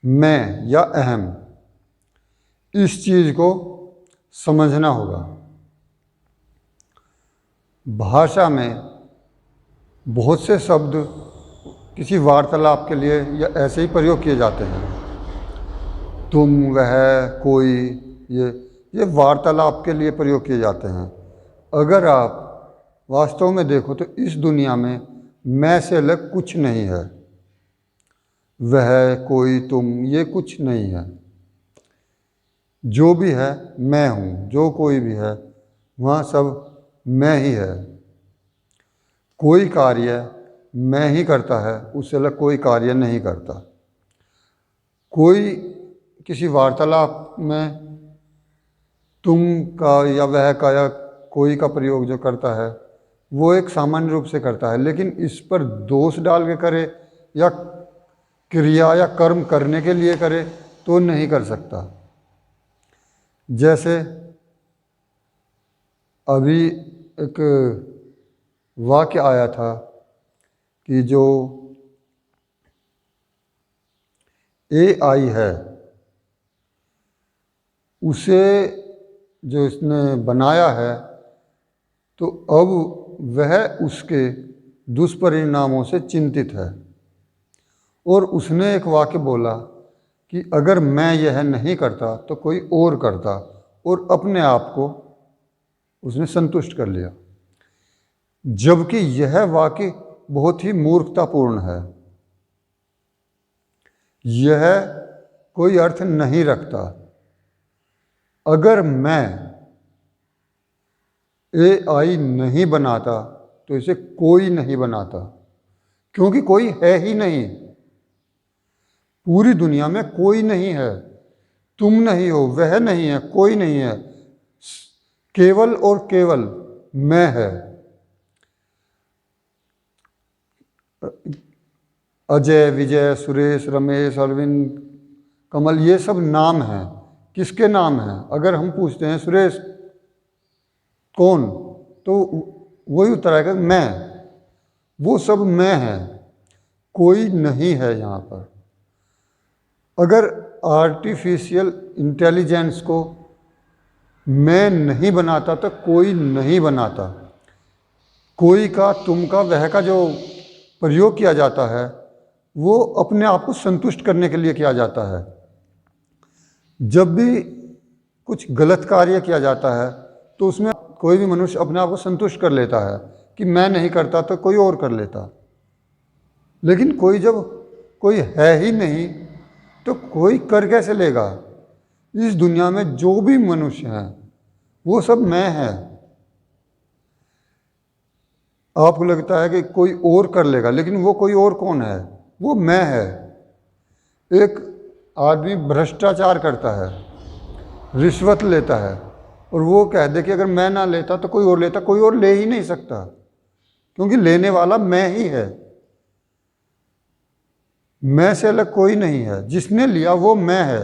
मैं या अहम, इस चीज़ को समझना होगा। भाषा में बहुत से शब्द किसी वार्तालाप के लिए या ऐसे ही प्रयोग किए जाते हैं। तुम, वह, कोई, ये वार्तालाप के लिए प्रयोग किए जाते हैं। अगर आप वास्तव में देखो तो इस दुनिया में मैं से अलग कुछ नहीं है। वह, कोई, तुम, ये कुछ नहीं है। जो भी है मैं हूँ, जो कोई भी है वहाँ सब मैं ही है। कोई कार्य मैं ही करता है, उससे अलग कोई कार्य नहीं करता। कोई किसी वार्तालाप में तुम का या वह का या कोई का प्रयोग जो करता है वो एक सामान्य रूप से करता है, लेकिन इस पर दोष डाल के करे या क्रिया या कर्म करने के लिए करे तो नहीं कर सकता। जैसे अभी एक वाक्य आया था कि जो AI है उसे जो इसने बनाया है तो अब वह उसके दुष्परिणामों से चिंतित है। और उसने एक वाक्य बोला कि अगर मैं यह नहीं करता तो कोई और करता, और अपने आप को उसने संतुष्ट कर लिया। जबकि यह वाक्य बहुत ही मूर्खतापूर्ण है। यह कोई अर्थ नहीं रखता। अगर मैं AI नहीं बनाता तो इसे कोई नहीं बनाता, क्योंकि कोई है ही नहीं। पूरी दुनिया में कोई नहीं है। तुम नहीं हो, वह नहीं है, कोई नहीं है, केवल और केवल मैं है। अजय, विजय, सुरेश, रमेश, अरविंद, कमल, ये सब नाम हैं। किसके नाम हैं? अगर हम पूछते हैं सुरेश कौन, तो वही उत्तर आएगा मैं। वो सब मैं है, कोई नहीं है यहाँ पर। अगर आर्टिफिशियल इंटेलिजेंस को मैं नहीं बनाता तो कोई नहीं बनाता। कोई का, तुम का, वह का जो प्रयोग किया जाता है वो अपने आप को संतुष्ट करने के लिए किया जाता है। जब भी कुछ गलत कार्य किया जाता है तो उसमें कोई भी मनुष्य अपने आप को संतुष्ट कर लेता है कि मैं नहीं करता तो कोई और कर लेता। लेकिन जब कोई है ही नहीं तो कोई कर कैसे लेगा? इस दुनिया में जो भी मनुष्य हैं वो सब मैं है। आपको लगता है कि कोई और कर लेगा, लेकिन वो कोई और कौन है? वो मैं है। एक आदमी भ्रष्टाचार करता है, रिश्वत लेता है, और वो कह दे कि अगर मैं ना लेता तो कोई और लेता। कोई और ले ही नहीं सकता, क्योंकि लेने वाला मैं ही है। मैं से अलग कोई नहीं है। जिसने लिया वो मैं है।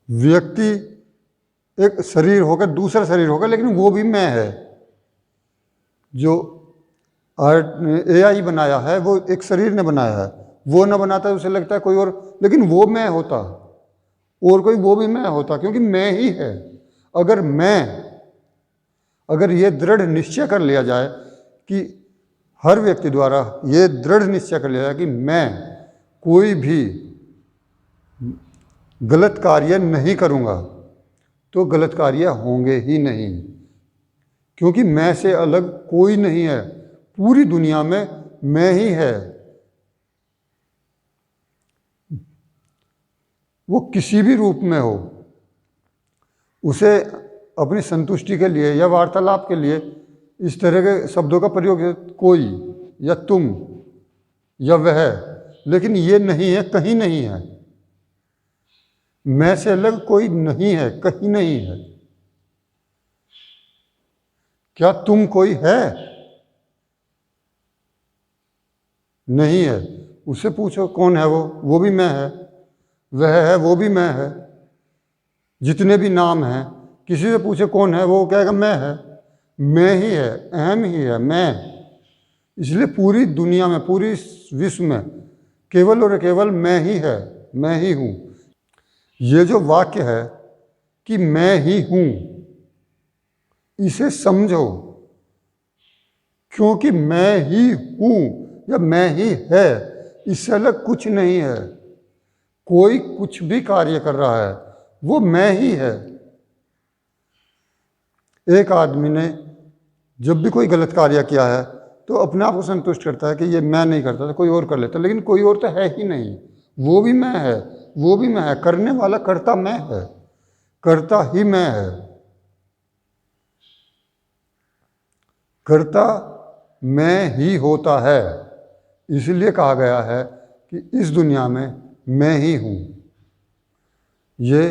व्यक्ति एक शरीर होगा, दूसरा शरीर होगा, लेकिन वो भी मैं है। जो AI बनाया है वो एक शरीर ने बनाया है। वो ना बनाता उसे लगता है कोई और, लेकिन वो मैं होता और कोई वो भी मैं होता, क्योंकि मैं ही है। अगर ये दृढ़ निश्चय कर लिया जाए कि हर व्यक्ति द्वारा ये दृढ़ निश्चय कर लिया जाए कि मैं कोई भी गलत कार्य नहीं करूँगा, तो गलत कार्य होंगे ही नहीं, क्योंकि मैं से अलग कोई नहीं है। पूरी दुनिया में मैं ही है। वो किसी भी रूप में हो, उसे अपनी संतुष्टि के लिए या वार्तालाप के लिए इस तरह के शब्दों का प्रयोग है, कोई या तुम या वह, लेकिन ये नहीं है, कहीं नहीं है। मैं से अलग कोई नहीं है, कहीं नहीं है। क्या तुम कोई है? नहीं है। उससे पूछो कौन है वो भी मैं है। वह है, वो भी मैं है। जितने भी नाम हैं, किसी से पूछे कौन है, वो कहेगा मैं है। मैं ही है, अहम ही है, मैं। इसलिए पूरी दुनिया में, पूरी विश्व में केवल और केवल मैं ही है, मैं ही हूँ। ये जो वाक्य है कि मैं ही हूँ, इसे समझो, क्योंकि मैं ही हूँ या मैं ही है, इससे अलग कुछ नहीं है। कोई कुछ भी कार्य कर रहा है वो मैं ही है। एक आदमी ने जब भी कोई गलत कार्य किया है तो अपने आप को संतुष्ट करता है कि ये मैं नहीं करता, तो कोई और कर लेता, लेकिन कोई और तो है ही नहीं, वो भी मैं है, वो भी मैं है। करने वाला कर्ता मैं है, कर्ता ही मैं है। कर्ता मैं ही होता है, इसलिए कहा गया है कि इस दुनिया में मैं ही हूँ। ये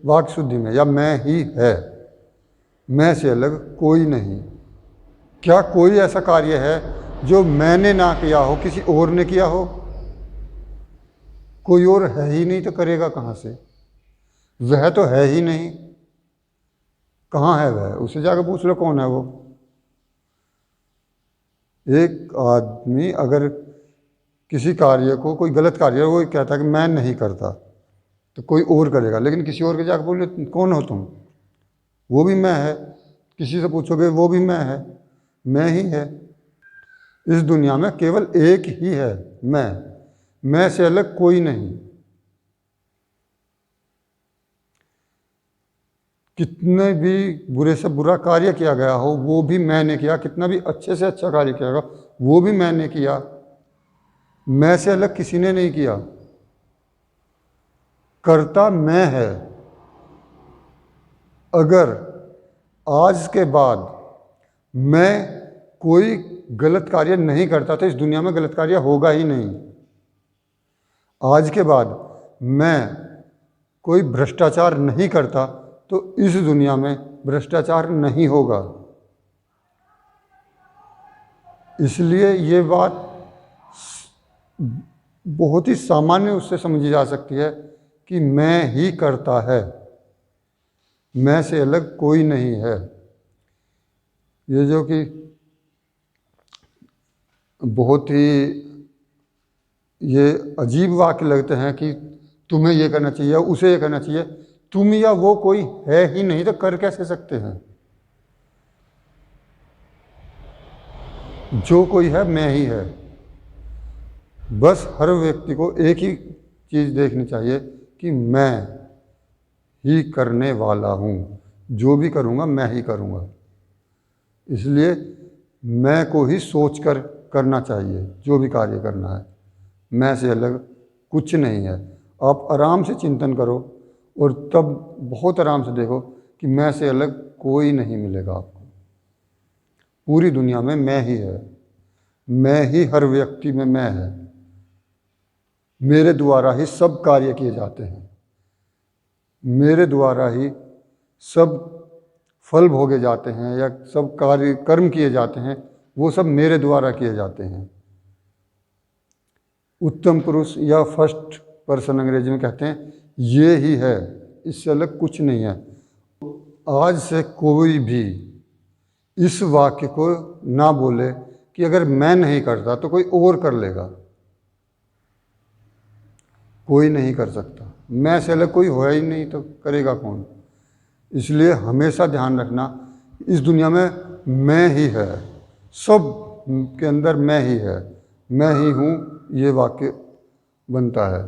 वाक् शुद्धि में, या मैं ही है, मैं से अलग कोई नहीं। क्या कोई ऐसा कार्य है जो मैंने ना किया हो, किसी और ने किया हो? कोई और है ही नहीं तो करेगा कहाँ से? वह तो है ही नहीं, कहाँ है वह? उससे जाकर पूछ लो कौन है वो। एक आदमी अगर किसी कार्य को, कोई गलत कार्य वो कहता है कि मैं नहीं करता, तो कोई और करेगा, लेकिन किसी और के जाकर बोले कौन हो तुम, वो भी मैं है। किसी से पूछोगे वो भी मैं है, मैं ही है। इस दुनिया में केवल एक ही है, मैं से अलग कोई नहीं। कितने भी बुरे से बुरा कार्य किया गया हो वो भी मैंने किया, कितना भी अच्छे से अच्छा कार्य किया गया वो भी मैंने किया, मैं से अलग किसी ने नहीं किया। कर्ता मैं है। अगर आज के बाद मैं कोई गलत कार्य नहीं करता तो इस दुनिया में गलत कार्य होगा ही नहीं। आज के बाद मैं कोई भ्रष्टाचार नहीं करता तो इस दुनिया में भ्रष्टाचार नहीं होगा। इसलिए ये बात बहुत ही सामान्य उससे समझी जा सकती है कि मैं ही करता है, मैं से अलग कोई नहीं है। ये जो कि बहुत ही ये अजीब वाक्य लगते हैं कि तुम्हें ये करना चाहिए, उसे ये करना चाहिए, तुम या वो कोई है ही नहीं तो कर कैसे सकते हैं? जो कोई है मैं ही है। बस हर व्यक्ति को एक ही चीज़ देखनी चाहिए कि मैं ही करने वाला हूँ, जो भी करूँगा मैं ही करूँगा। इसलिए मैं को ही सोच कर करना चाहिए, जो भी कार्य करना है। मैं से अलग कुछ नहीं है। आप आराम से चिंतन करो और तब बहुत आराम से देखो कि मैं से अलग कोई नहीं मिलेगा आपको। पूरी दुनिया में मैं ही है, मैं ही हर व्यक्ति में मैं है। मेरे द्वारा ही सब कार्य किए जाते हैं, मेरे द्वारा ही सब फल भोगे जाते हैं या सब कार्य कर्म किए जाते हैं, वो सब मेरे द्वारा किए जाते हैं। उत्तम पुरुष या फर्स्ट पर्सन अंग्रेजी में कहते हैं ये ही है, इससे अलग कुछ नहीं है। आज से कोई भी इस वाक्य को ना बोले कि अगर मैं नहीं करता तो कोई और कर लेगा। कोई नहीं कर सकता, मैं से अलग कोई होया ही नहीं तो करेगा कौन? इसलिए हमेशा ध्यान रखना, इस दुनिया में मैं ही है, सब के अंदर मैं ही है, मैं ही हूँ, ये वाक्य बनता है।